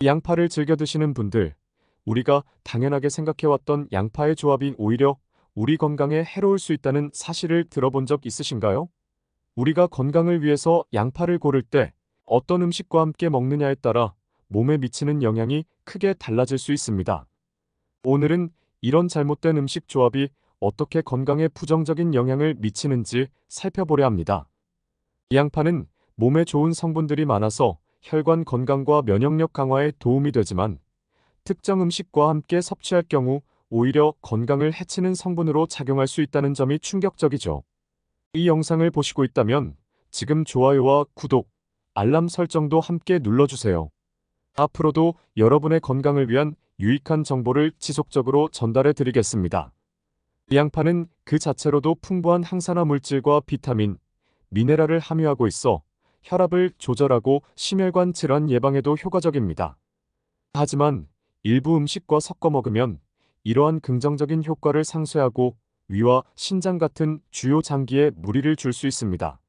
양파를 즐겨 드시는 분들, 우리가 당연하게 생각해왔던 양파의 조합이 오히려 우리 건강에 해로울 수 있다는 사실을 들어본 적 있으신가요? 우리가 건강을 위해서 양파를 고를 때 어떤 음식과 함께 먹느냐에 따라 몸에 미치는 영향이 크게 달라질 수 있습니다. 오늘은 이런 잘못된 음식 조합이 어떻게 건강에 부정적인 영향을 미치는지 살펴보려 합니다. 양파는 몸에 좋은 성분들이 많아서 혈관 건강과 면역력 강화에 도움이 되지만 특정 음식과 함께 섭취할 경우 오히려 건강을 해치는 성분으로 작용할 수 있다는 점이 충격적이죠. 이 영상을 보시고 있다면 지금 좋아요와 구독, 알람 설정도 함께 눌러주세요. 앞으로도 여러분의 건강을 위한 유익한 정보를 지속적으로 전달해 드리겠습니다. 양파는 그 자체로도 풍부한 항산화 물질과 비타민, 미네랄을 함유하고 있어 혈압을 조절하고 심혈관 질환 예방에도 효과적입니다. 하지만 일부 음식과 섞어 먹으면 이러한 긍정적인 효과를 상쇄하고 위와 신장 같은 주요 장기에 무리를 줄 수 있습니다.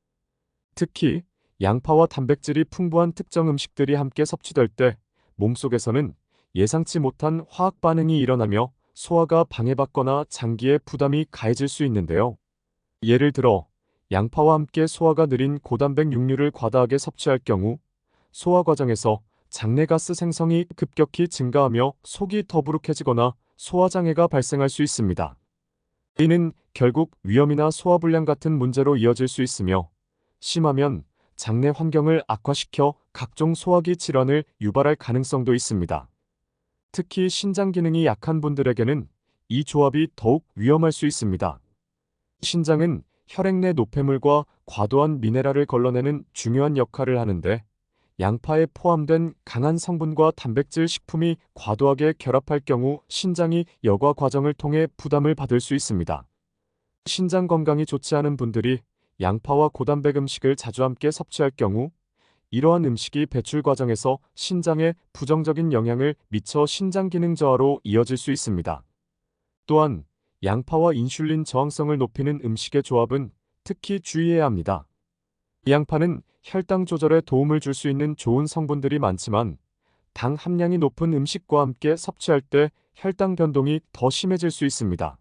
특히 양파와 단백질이 풍부한 특정 음식들이 함께 섭취될 때 몸속에서는 예상치 못한 화학 반응이 일어나며 소화가 방해받거나 장기에 부담이 가해질 수 있는데요. 예를 들어 양파와 함께 소화가 느린 고단백 육류를 과다하게 섭취할 경우 소화 과정에서 장내가스 생성이 급격히 증가하며 속이 더부룩해지거나 소화장애가 발생할 수 있습니다. 이는 결국 위염이나 소화불량 같은 문제로 이어질 수 있으며 심하면 장내 환경을 악화시켜 각종 소화기 질환을 유발할 가능성도 있습니다. 특히 신장 기능이 약한 분들에게는 이 조합이 더욱 위험할 수 있습니다. 신장은 혈액 내 노폐물과 과도한 미네랄을 걸러내는 중요한 역할을 하는데 양파에 포함된 강한 성분과 단백질 식품이 과도하게 결합할 경우 신장이 여과 과정을 통해 부담을 받을 수 있습니다. 신장 건강이 좋지 않은 분들이 양파와 고단백 음식을 자주 함께 섭취할 경우 이러한 음식이 배출 과정에서 신장에 부정적인 영향을 미쳐 신장 기능 저하로 이어질 수 있습니다. 또한 양파와 인슐린 저항성을 높이는 음식의 조합은 특히 주의해야 합니다. 양파는 혈당 조절에 도움을 줄 수 있는 좋은 성분들이 많지만 당 함량이 높은 음식과 함께 섭취할 때 혈당 변동이 더 심해질 수 있습니다.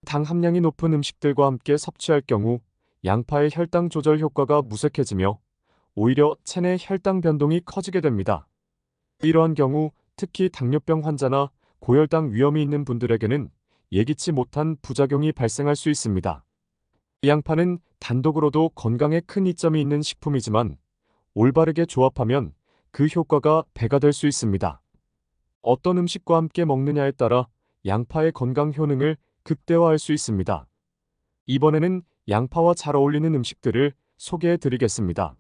당 함량이 높은 음식들과 함께 섭취할 경우 양파의 혈당 조절 효과가 무색해지며 오히려 체내 혈당 변동이 커지게 됩니다. 이러한 경우 특히 당뇨병 환자나 고혈당 위험이 있는 분들에게는 예기치 못한 부작용이 발생할 수 있습니다. 양파는 단독으로도 건강에 큰 이점이 있는 식품이지만 올바르게 조합하면 그 효과가 배가 될 수 있습니다. 어떤 음식과 함께 먹느냐에 따라 양파의 건강 효능을 극대화할 수 있습니다. 이번에는 양파와 잘 어울리는 음식들을 소개해 드리겠습니다.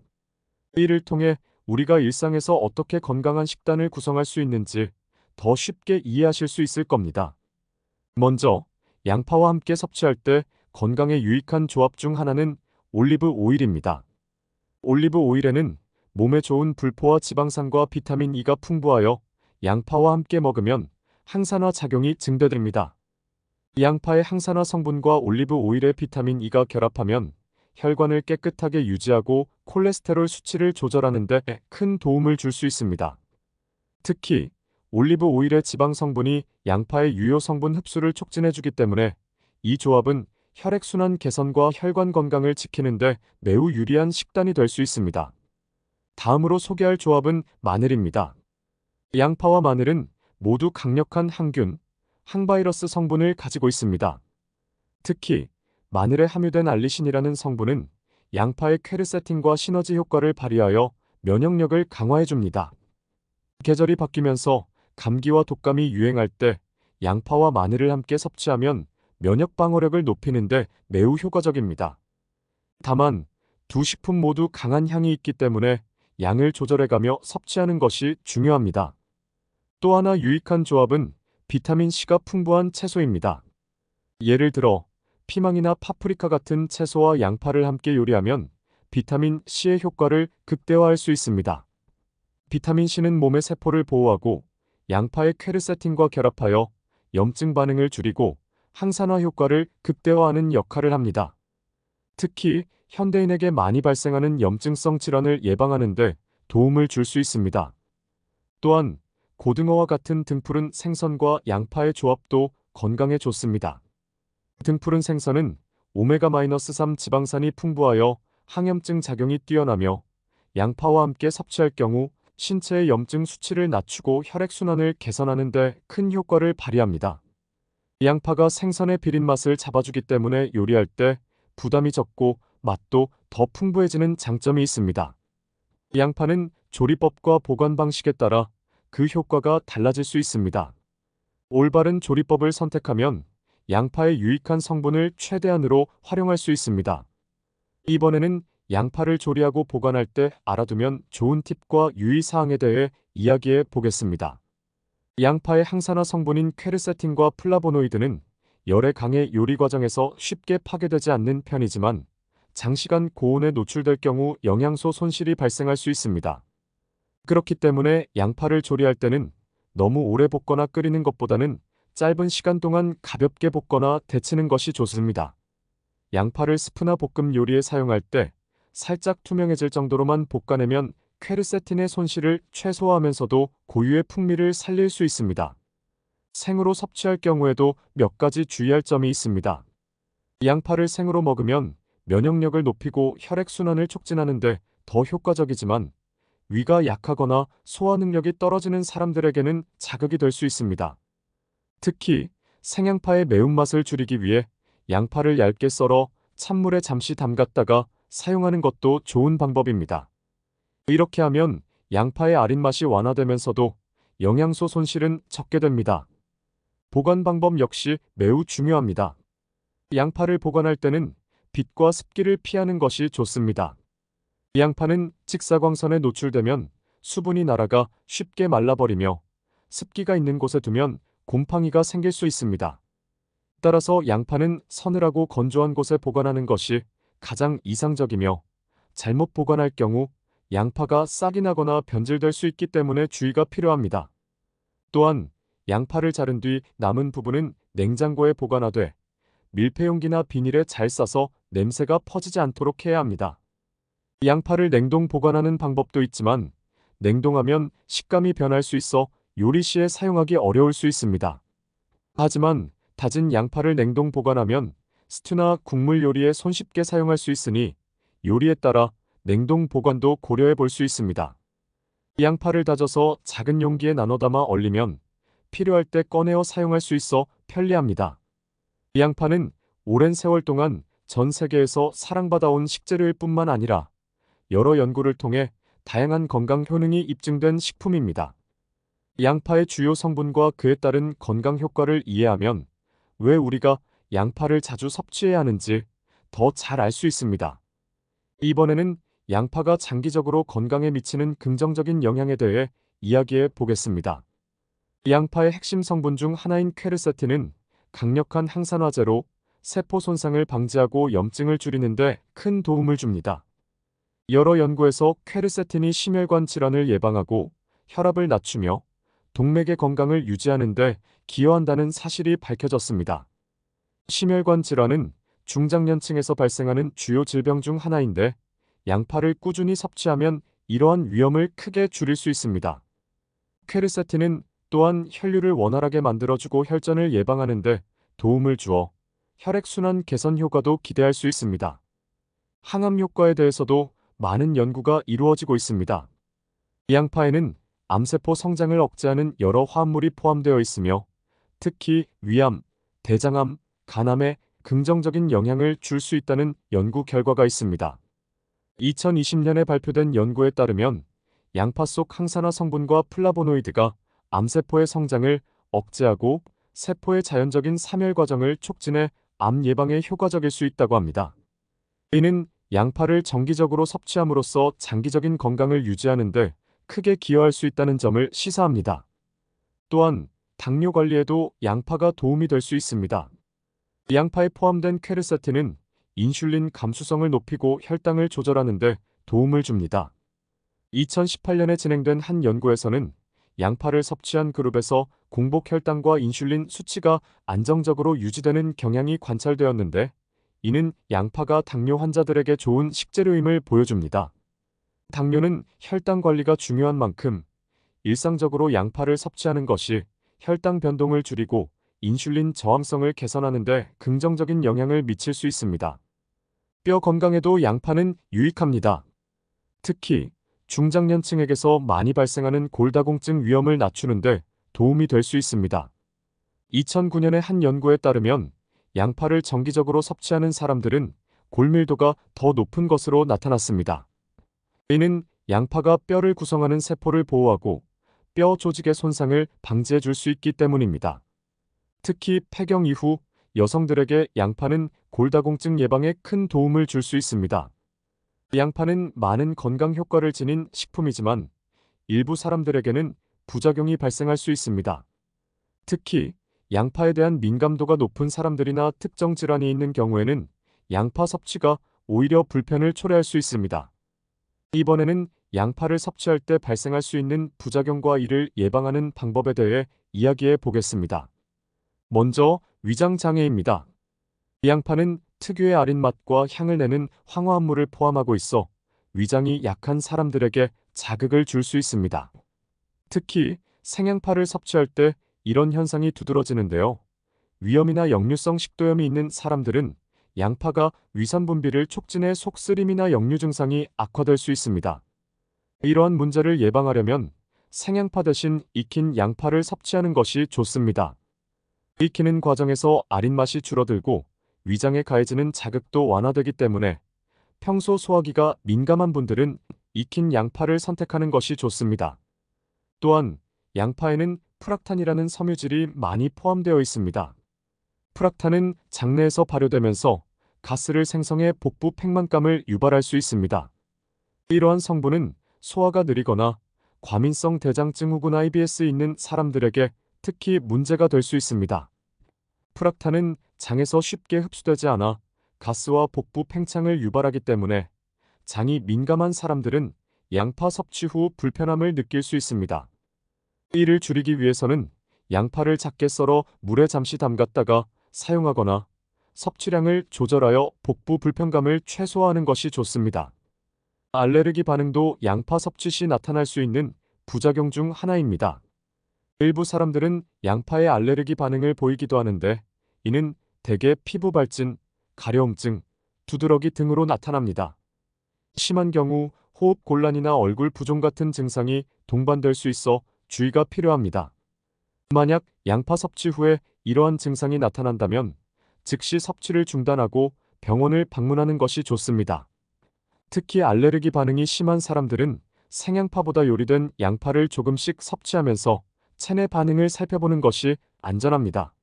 이를 통해 우리가 일상에서 어떻게 건강한 식단을 구성할 수 있는지 더 쉽게 이해하실 수 있을 겁니다. 먼저 양파와 함께 섭취할 때 건강에 유익한 조합 중 하나는 올리브 오일입니다. 올리브 오일에는 몸에 좋은 불포화 지방산과 비타민 E가 풍부하여 양파와 함께 먹으면 항산화 작용이 증대됩니다. 양파의 항산화 성분과 올리브 오일의 비타민 E가 결합하면 혈관을 깨끗하게 유지하고 콜레스테롤 수치를 조절하는 데 큰 도움을 줄 수 있습니다. 특히 올리브 오일의 지방 성분이 양파의 유효 성분 흡수를 촉진해주기 때문에 이 조합은 혈액순환 개선과 혈관 건강을 지키는 데 매우 유리한 식단이 될 수 있습니다. 다음으로 소개할 조합은 마늘입니다. 양파와 마늘은 모두 강력한 항균, 항바이러스 성분을 가지고 있습니다. 특히 마늘에 함유된 알리신이라는 성분은 양파의 퀘르세틴과 시너지 효과를 발휘하여 면역력을 강화해줍니다. 계절이 바뀌면서 감기와 독감이 유행할 때 양파와 마늘을 함께 섭취하면 면역 방어력을 높이는 데 매우 효과적입니다. 다만 두 식품 모두 강한 향이 있기 때문에 양을 조절해가며 섭취하는 것이 중요합니다. 또 하나 유익한 조합은 비타민C가 풍부한 채소입니다. 예를 들어 피망이나 파프리카 같은 채소와 양파를 함께 요리하면 비타민C의 효과를 극대화할 수 있습니다. 비타민C는 몸의 세포를 보호하고 양파의 퀘르세틴과 결합하여 염증 반응을 줄이고 항산화 효과를 극대화하는 역할을 합니다. 특히 현대인에게 많이 발생하는 염증성 질환을 예방하는 데 도움을 줄 수 있습니다. 또한 고등어와 같은 등푸른 생선과 양파의 조합도 건강에 좋습니다. 등푸른 생선은 오메가-3 지방산이 풍부하여 항염증 작용이 뛰어나며 양파와 함께 섭취할 경우 신체의 염증 수치를 낮추고 혈액순환을 개선하는 데 큰 효과를 발휘합니다. 양파가 생선의 비린 맛을 잡아주기 때문에 요리할 때 부담이 적고 맛도 더 풍부해지는 장점이 있습니다. 양파는 조리법과 보관 방식에 따라 그 효과가 달라질 수 있습니다. 올바른 조리법을 선택하면 양파의 유익한 성분을 최대한으로 활용할 수 있습니다. 이번에는 양파를 조리하고 보관할 때 알아두면 좋은 팁과 유의사항에 대해 이야기해 보겠습니다. 양파의 항산화 성분인 퀘르세틴과 플라보노이드는 열에 강해 요리 과정에서 쉽게 파괴되지 않는 편이지만 장시간 고온에 노출될 경우 영양소 손실이 발생할 수 있습니다. 그렇기 때문에 양파를 조리할 때는 너무 오래 볶거나 끓이는 것보다는 짧은 시간 동안 가볍게 볶거나 데치는 것이 좋습니다. 양파를 스프나 볶음 요리에 사용할 때 살짝 투명해질 정도로만 볶아내면 퀘르세틴의 손실을 최소화하면서도 고유의 풍미를 살릴 수 있습니다. 생으로 섭취할 경우에도 몇 가지 주의할 점이 있습니다. 양파를 생으로 먹으면 면역력을 높이고 혈액순환을 촉진하는 데 더 효과적이지만 위가 약하거나 소화 능력이 떨어지는 사람들에게는 자극이 될 수 있습니다. 특히 생양파의 매운맛을 줄이기 위해 양파를 얇게 썰어 찬물에 잠시 담갔다가 사용하는 것도 좋은 방법입니다. 이렇게 하면 양파의 아린 맛이 완화되면서도 영양소 손실은 적게 됩니다. 보관 방법 역시 매우 중요합니다. 양파를 보관할 때는 빛과 습기를 피하는 것이 좋습니다. 양파는 직사광선에 노출되면 수분이 날아가 쉽게 말라버리며 습기가 있는 곳에 두면 곰팡이가 생길 수 있습니다. 따라서 양파는 서늘하고 건조한 곳에 보관하는 것이 가장 이상적이며 잘못 보관할 경우 양파가 싹이 나거나 변질될 수 있기 때문에 주의가 필요합니다. 또한 양파를 자른 뒤 남은 부분은 냉장고에 보관하되 밀폐용기나 비닐에 잘 싸서 냄새가 퍼지지 않도록 해야 합니다. 양파를 냉동 보관하는 방법도 있지만 냉동하면 식감이 변할 수 있어 요리 시에 사용하기 어려울 수 있습니다. 하지만 다진 양파를 냉동 보관하면 스튜나 국물 요리에 손쉽게 사용할 수 있으니 요리에 따라 냉동 보관도 고려해 볼 수 있습니다. 양파를 다져서 작은 용기에 나눠 담아 얼리면 필요할 때 꺼내어 사용할 수 있어 편리합니다. 양파는 오랜 세월 동안 전 세계에서 사랑받아온 식재료일 뿐만 아니라 여러 연구를 통해 다양한 건강 효능이 입증된 식품입니다. 양파의 주요 성분과 그에 따른 건강 효과를 이해하면 왜 우리가 양파를 자주 섭취해야 하는지 더 잘 알 수 있습니다. 이번에는 양파가 장기적으로 건강에 미치는 긍정적인 영향에 대해 이야기해 보겠습니다. 양파의 핵심 성분 중 하나인 퀘르세틴은 강력한 항산화제로 세포 손상을 방지하고 염증을 줄이는 데 큰 도움을 줍니다. 여러 연구에서 퀘르세틴이 심혈관 질환을 예방하고 혈압을 낮추며 동맥의 건강을 유지하는 데 기여한다는 사실이 밝혀졌습니다. 심혈관 질환은 중장년층에서 발생하는 주요 질병 중 하나인데 양파를 꾸준히 섭취하면 이러한 위험을 크게 줄일 수 있습니다. 퀘르세틴은 또한 혈류를 원활하게 만들어주고 혈전을 예방하는 데 도움을 주어 혈액순환 개선 효과도 기대할 수 있습니다. 항암 효과에 대해서도 많은 연구가 이루어지고 있습니다. 양파에는 암세포 성장을 억제하는 여러 화합물이 포함되어 있으며 특히 위암, 대장암, 간암에 긍정적인 영향을 줄 수 있다는 연구 결과가 있습니다. 2020년에 발표된 연구에 따르면 양파 속 항산화 성분과 플라보노이드가 암세포의 성장을 억제하고 세포의 자연적인 사멸 과정을 촉진해 암 예방에 효과적일 수 있다고 합니다. 이는 양파를 정기적으로 섭취함으로써 장기적인 건강을 유지하는 데 크게 기여할 수 있다는 점을 시사합니다. 또한 당뇨 관리에도 양파가 도움이 될 수 있습니다. 양파에 포함된 퀘르세틴은 인슐린 감수성을 높이고 혈당을 조절하는 데 도움을 줍니다. 2018년에 진행된 한 연구에서는 양파를 섭취한 그룹에서 공복 혈당과 인슐린 수치가 안정적으로 유지되는 경향이 관찰되었는데 이는 양파가 당뇨 환자들에게 좋은 식재료임을 보여줍니다. 당뇨는 혈당 관리가 중요한 만큼 일상적으로 양파를 섭취하는 것이 혈당 변동을 줄이고 인슐린 저항성을 개선하는 데 긍정적인 영향을 미칠 수 있습니다. 뼈 건강에도 양파는 유익합니다. 특히 중장년층에게서 많이 발생하는 골다공증 위험을 낮추는 데 도움이 될 수 있습니다. 2009년의 한 연구에 따르면 양파를 정기적으로 섭취하는 사람들은 골밀도가 더 높은 것으로 나타났습니다. 이는 양파가 뼈를 구성하는 세포를 보호하고 뼈 조직의 손상을 방지해 줄 수 있기 때문입니다. 특히 폐경 이후 여성들에게 양파는 골다공증 예방에 큰 도움을 줄 수 있습니다. 양파는 많은 건강 효과를 지닌 식품이지만 일부 사람들에게는 부작용이 발생할 수 있습니다. 특히 양파에 대한 민감도가 높은 사람들이나 특정 질환이 있는 경우에는 양파 섭취가 오히려 불편을 초래할 수 있습니다. 이번에는 양파를 섭취할 때 발생할 수 있는 부작용과 이를 예방하는 방법에 대해 이야기해 보겠습니다. 먼저 위장 장애입니다. 양파는 특유의 아린 맛과 향을 내는 황화합물을 포함하고 있어 위장이 약한 사람들에게 자극을 줄 수 있습니다. 특히 생양파를 섭취할 때 이런 현상이 두드러지는데요. 위염이나 역류성 식도염이 있는 사람들은 양파가 위산 분비를 촉진해 속쓰림이나 역류 증상이 악화될 수 있습니다. 이러한 문제를 예방하려면 생양파 대신 익힌 양파를 섭취하는 것이 좋습니다. 익히는 과정에서 아린 맛이 줄어들고 위장에 가해지는 자극도 완화되기 때문에 평소 소화기가 민감한 분들은 익힌 양파를 선택하는 것이 좋습니다. 또한 양파에는 프락탄이라는 섬유질이 많이 포함되어 있습니다. 프락탄은 장내에서 발효되면서 가스를 생성해 복부 팽만감을 유발할 수 있습니다. 이러한 성분은 소화가 느리거나 과민성 대장증후군 IBS 있는 사람들에게 특히 문제가 될 수 있습니다. 프락탄은 장에서 쉽게 흡수되지 않아 가스와 복부 팽창을 유발하기 때문에 장이 민감한 사람들은 양파 섭취 후 불편함을 느낄 수 있습니다. 이를 줄이기 위해서는 양파를 작게 썰어 물에 잠시 담갔다가 사용하거나 섭취량을 조절하여 복부 불편감을 최소화하는 것이 좋습니다. 알레르기 반응도 양파 섭취 시 나타날 수 있는 부작용 중 하나입니다. 일부 사람들은 양파에 알레르기 반응을 보이기도 하는데 이는 대개 피부 발진, 가려움증, 두드러기 등으로 나타납니다. 심한 경우 호흡 곤란이나 얼굴 부종 같은 증상이 동반될 수 있어 주의가 필요합니다. 만약 양파 섭취 후에 이러한 증상이 나타난다면 즉시 섭취를 중단하고 병원을 방문하는 것이 좋습니다. 특히 알레르기 반응이 심한 사람들은 생양파보다 요리된 양파를 조금씩 섭취하면서 체내 반응을 살펴보는 것이 안전합니다.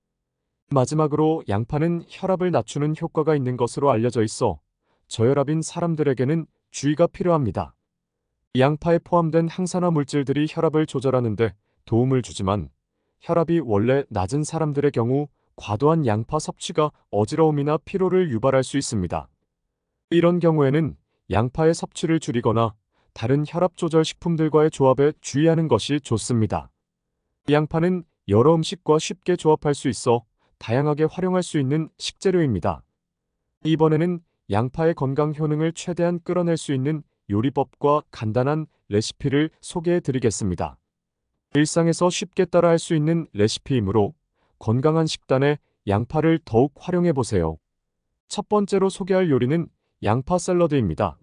마지막으로 양파는 혈압을 낮추는 효과가 있는 것으로 알려져 있어 저혈압인 사람들에게는 주의가 필요합니다. 양파에 포함된 항산화 물질들이 혈압을 조절하는 데 도움을 주지만 혈압이 원래 낮은 사람들의 경우 과도한 양파 섭취가 어지러움이나 피로를 유발할 수 있습니다. 이런 경우에는 양파의 섭취를 줄이거나 다른 혈압 조절 식품들과의 조합에 주의하는 것이 좋습니다. 양파는 여러 음식과 쉽게 조합할 수 있어 다양하게 활용할 수 있는 식재료입니다. 이번에는 양파의 건강 효능을 최대한 끌어낼 수 있는 요리법과 간단한 레시피를 소개해 드리겠습니다. 일상에서 쉽게 따라할 수 있는 레시피이므로 건강한 식단에 양파를 더욱 활용해 보세요. 첫 번째로 소개할 요리는 양파 샐러드입니다.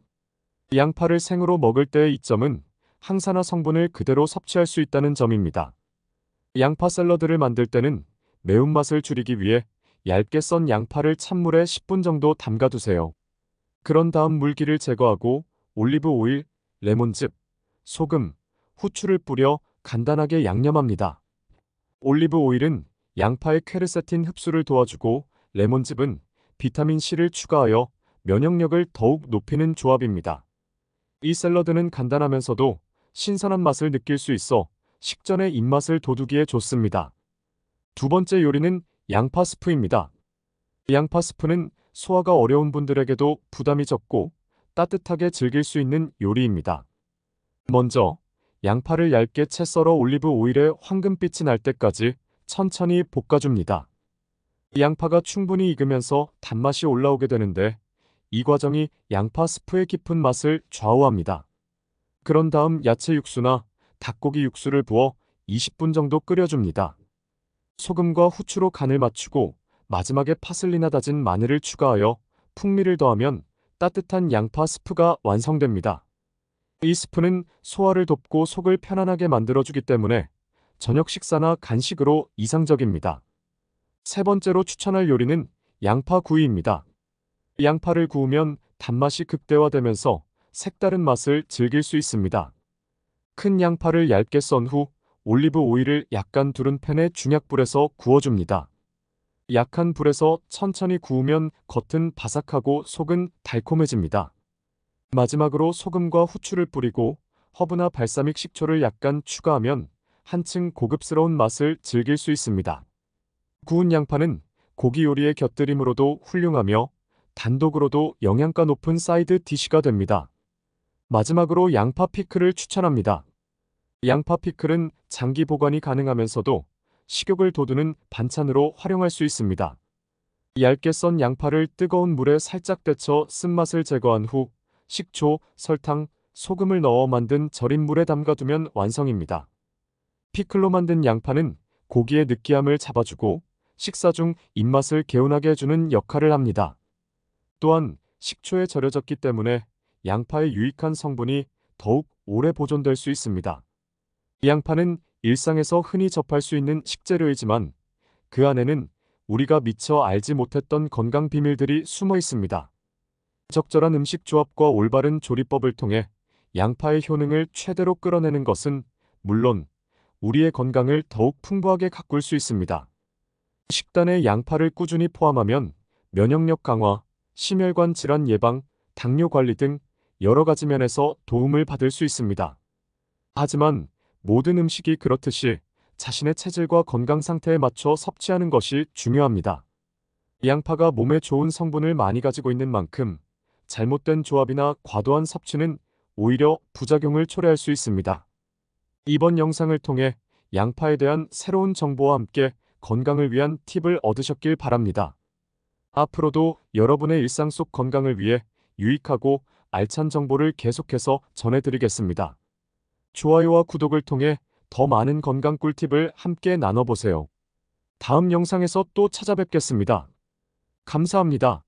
양파를 생으로 먹을 때의 이점은 항산화 성분을 그대로 섭취할 수 있다는 점입니다. 양파 샐러드를 만들 때는 매운맛을 줄이기 위해 얇게 썬 양파를 찬물에 10분 정도 담가두세요. 그런 다음 물기를 제거하고 올리브 오일, 레몬즙, 소금, 후추를 뿌려 간단하게 양념합니다. 올리브 오일은 양파의 퀘르세틴 흡수를 도와주고 레몬즙은 비타민C를 추가하여 면역력을 더욱 높이는 조합입니다. 이 샐러드는 간단하면서도 신선한 맛을 느낄 수 있어 식전의 입맛을 돋우기에 좋습니다. 두 번째 요리는 양파 스프입니다. 양파 스프는 소화가 어려운 분들에게도 부담이 적고 따뜻하게 즐길 수 있는 요리입니다. 먼저 양파를 얇게 채 썰어 올리브 오일에 황금빛이 날 때까지 천천히 볶아줍니다. 양파가 충분히 익으면서 단맛이 올라오게 되는데 이 과정이 양파 스프의 깊은 맛을 좌우합니다. 그런 다음 야채 육수나 닭고기 육수를 부어 20분 정도 끓여줍니다. 소금과 후추로 간을 맞추고 마지막에 파슬리나 다진 마늘을 추가하여 풍미를 더하면 따뜻한 양파 스프가 완성됩니다. 이 스프는 소화를 돕고 속을 편안하게 만들어주기 때문에 저녁 식사나 간식으로 이상적입니다. 세 번째로 추천할 요리는 양파 구이입니다. 양파를 구우면 단맛이 극대화되면서 색다른 맛을 즐길 수 있습니다. 큰 양파를 얇게 썬 후 올리브 오일을 약간 두른 팬에 중약불에서 구워줍니다. 약한 불에서 천천히 구우면 겉은 바삭하고 속은 달콤해집니다. 마지막으로 소금과 후추를 뿌리고 허브나 발사믹 식초를 약간 추가하면 한층 고급스러운 맛을 즐길 수 있습니다. 구운 양파는 고기 요리의 곁들임으로도 훌륭하며 단독으로도 영양가 높은 사이드 디시가 됩니다. 마지막으로 양파 피클을 추천합니다. 양파 피클은 장기 보관이 가능하면서도 식욕을 돋우는 반찬으로 활용할 수 있습니다. 얇게 썬 양파를 뜨거운 물에 살짝 데쳐 쓴맛을 제거한 후 식초, 설탕, 소금을 넣어 만든 절인 물에 담가두면 완성입니다. 피클로 만든 양파는 고기의 느끼함을 잡아주고 식사 중 입맛을 개운하게 해주는 역할을 합니다. 또한 식초에 절여졌기 때문에 양파의 유익한 성분이 더욱 오래 보존될 수 있습니다. 양파는 일상에서 흔히 접할 수 있는 식재료이지만 그 안에는 우리가 미처 알지 못했던 건강 비밀들이 숨어 있습니다. 적절한 음식 조합과 올바른 조리법을 통해 양파의 효능을 최대로 끌어내는 것은 물론 우리의 건강을 더욱 풍부하게 가꿀 수 있습니다. 식단에 양파를 꾸준히 포함하면 면역력 강화, 심혈관 질환 예방, 당뇨 관리 등 여러 가지 면에서 도움을 받을 수 있습니다. 하지만 모든 음식이 그렇듯이 자신의 체질과 건강 상태에 맞춰 섭취하는 것이 중요합니다. 양파가 몸에 좋은 성분을 많이 가지고 있는 만큼 잘못된 조합이나 과도한 섭취는 오히려 부작용을 초래할 수 있습니다. 이번 영상을 통해 양파에 대한 새로운 정보와 함께 건강을 위한 팁을 얻으셨길 바랍니다. 앞으로도 여러분의 일상 속 건강을 위해 유익하고 알찬 정보를 계속해서 전해드리겠습니다. 좋아요와 구독을 통해 더 많은 건강 꿀팁을 함께 나눠보세요. 다음 영상에서 또 찾아뵙겠습니다. 감사합니다.